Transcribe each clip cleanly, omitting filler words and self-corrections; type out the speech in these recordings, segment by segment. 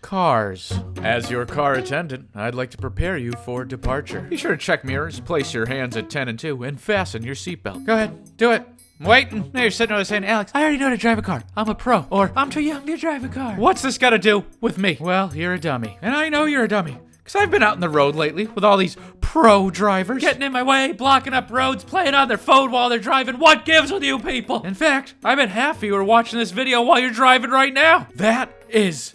Cars. As your car attendant, I'd like to prepare you for departure. Be sure to check mirrors, place your hands at 10 and 2, and fasten your seatbelt. Go ahead, do it. I'm waiting. Now you're sitting over saying, Alex, I already know how to drive a car. I'm a pro. Or, I'm too young to drive a car. What's this got to do with me? Well, you're a dummy. And I know you're a dummy. Because I've been out on the road lately with all these pro drivers. Getting in my way, blocking up roads, playing on their phone while they're driving. What gives with you people? In fact, I bet half of you are watching this video while you're driving right now. That is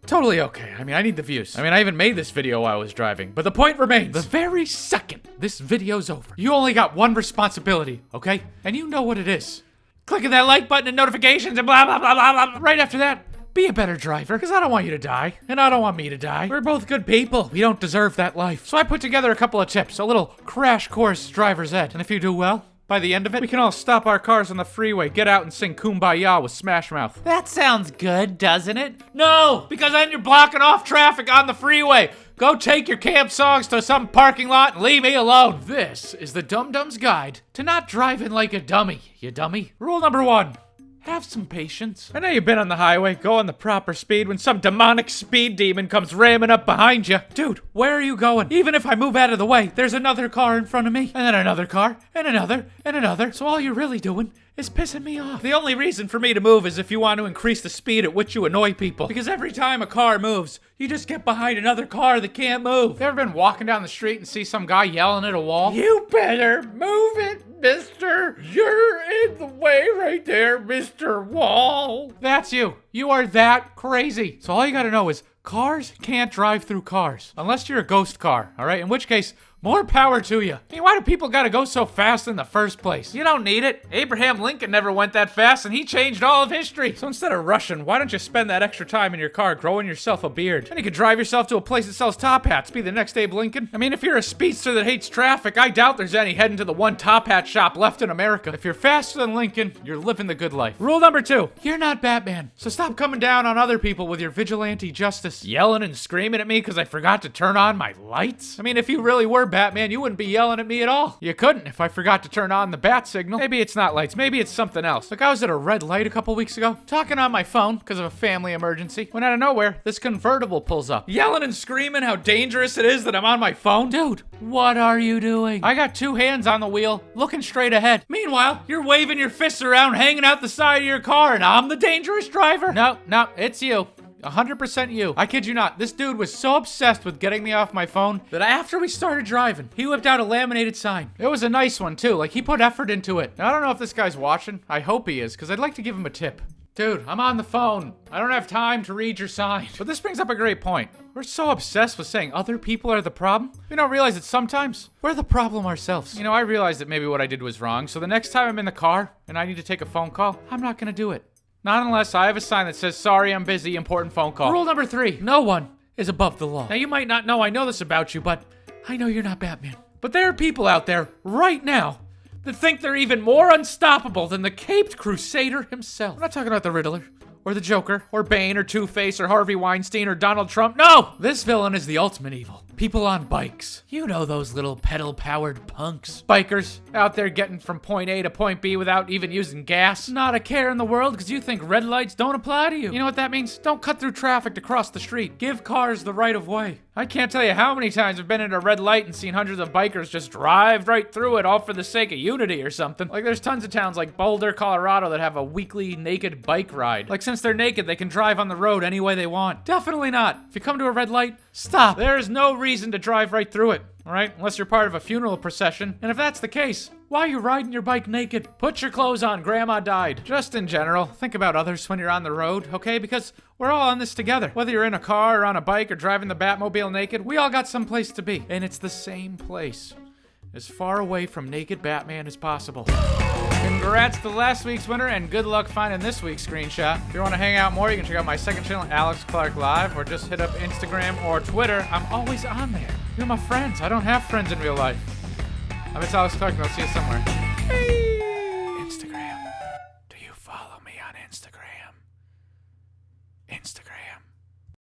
totally okay. I mean, I need the views. I mean, I even made this video while I was driving. But the point remains. The very second this video's over, you only got one responsibility, okay? And you know what it is. Clicking that like button and notifications and blah, blah, blah, blah, blah. Right after that, be a better driver, because I don't want you to die, and I don't want me to die. We're both good people. We don't deserve that life. So I put together a couple of tips, a little crash course driver's ed. And if you do well, by the end of it, we can all stop our cars on the freeway, get out and sing Kumbaya with Smash Mouth. That sounds good, doesn't it? No, because then you're blocking off traffic on the freeway. Go take your camp songs to some parking lot and leave me alone. This is the Dum Dum's guide to not driving like a dummy, you dummy. Rule number 1. Have some patience. I know you've been on the highway, going the proper speed when some demonic speed demon comes ramming up behind you. Dude, where are you going? Even if I move out of the way, there's another car in front of me, and then another car, and another, and another. So all you're really doing is pissing me off. The only reason for me to move is if you want to increase the speed at which you annoy people. Because every time a car moves, you just get behind another car that can't move. You ever been walking down the street and see some guy yelling at a wall? You better move it, mister. You're in the way right there, Mr. Wall. That's you. You are that crazy. So all you gotta know is cars can't drive through cars. Unless you're a ghost car, all right? In which case, more power to you. I mean, why do people gotta go so fast in the first place? You don't need it. Abraham Lincoln never went that fast, and he changed all of history. So instead of rushing, why don't you spend that extra time in your car growing yourself a beard? And you could drive yourself to a place that sells top hats. Be the next Abe Lincoln. I mean, if you're a speedster that hates traffic, I doubt there's any heading to the one top hat shop left in America. If you're faster than Lincoln, you're living the good life. Rule number 2. You're not Batman. So stop coming down on other people with your vigilante justice. Yelling and screaming at me because I forgot to turn on my lights? I mean, if you really were Batman, you wouldn't be yelling at me at all. You couldn't if I forgot to turn on the bat signal. Maybe it's not lights, maybe it's something else. Like I was at a red light a couple weeks ago, talking on my phone because of a family emergency, when out of nowhere, this convertible pulls up, yelling and screaming how dangerous it is that I'm on my phone. Dude, what are you doing? I got 2 hands on the wheel, looking straight ahead. Meanwhile, you're waving your fists around, hanging out the side of your car, and I'm the dangerous driver. No, it's you. 100% you. I kid you not. This dude was so obsessed with getting me off my phone that after we started driving, he whipped out a laminated sign. It was a nice one too. Like he put effort into it. Now, I don't know if this guy's watching. I hope he is, because I'd like to give him a tip. Dude, I'm on the phone. I don't have time to read your sign. But this brings up a great point. We're so obsessed with saying other people are the problem. We don't realize that sometimes we're the problem ourselves. You know, I realized that maybe what I did was wrong. So the next time I'm in the car and I need to take a phone call, I'm not gonna do it. Not unless I have a sign that says, sorry, I'm busy, important phone call. Rule number 3, no one is above the law. Now, you might not know I know this about you, but I know you're not Batman. But there are people out there right now that think they're even more unstoppable than the Caped Crusader himself. I'm not talking about the Riddler, or the Joker, or Bane, or Two-Face, or Harvey Weinstein, or Donald Trump. No! This villain is the ultimate evil. People on bikes. You know those little pedal-powered punks. Bikers out there getting from point A to point B without even using gas. Not a care in the world because you think red lights don't apply to you. You know what that means? Don't cut through traffic to cross the street. Give cars the right of way. I can't tell you how many times I've been at a red light and seen hundreds of bikers just drive right through it all for the sake of unity or something. Like there's tons of towns like Boulder, Colorado that have a weekly naked bike ride. Like since they're naked, they can drive on the road any way they want. Definitely not. If you come to a red light, stop. There's no reason to drive right through it, all right? Unless you're part of a funeral procession. And if that's the case, why are you riding your bike naked? Put your clothes on, grandma died. Just in general, think about others when you're on the road, okay? Because we're all on this together. Whether you're in a car or on a bike or driving the Batmobile naked, we all got some place to be. And it's the same place. As far away from naked Batman as possible. Congrats to last week's winner, and good luck finding this week's screenshot. If you want to hang out more, you can check out my second channel, Alex Clark Live, or just hit up Instagram or Twitter. I'm always on there. You're my friends. I don't have friends in real life. I'm ItsAlexClark, and I'll see you somewhere.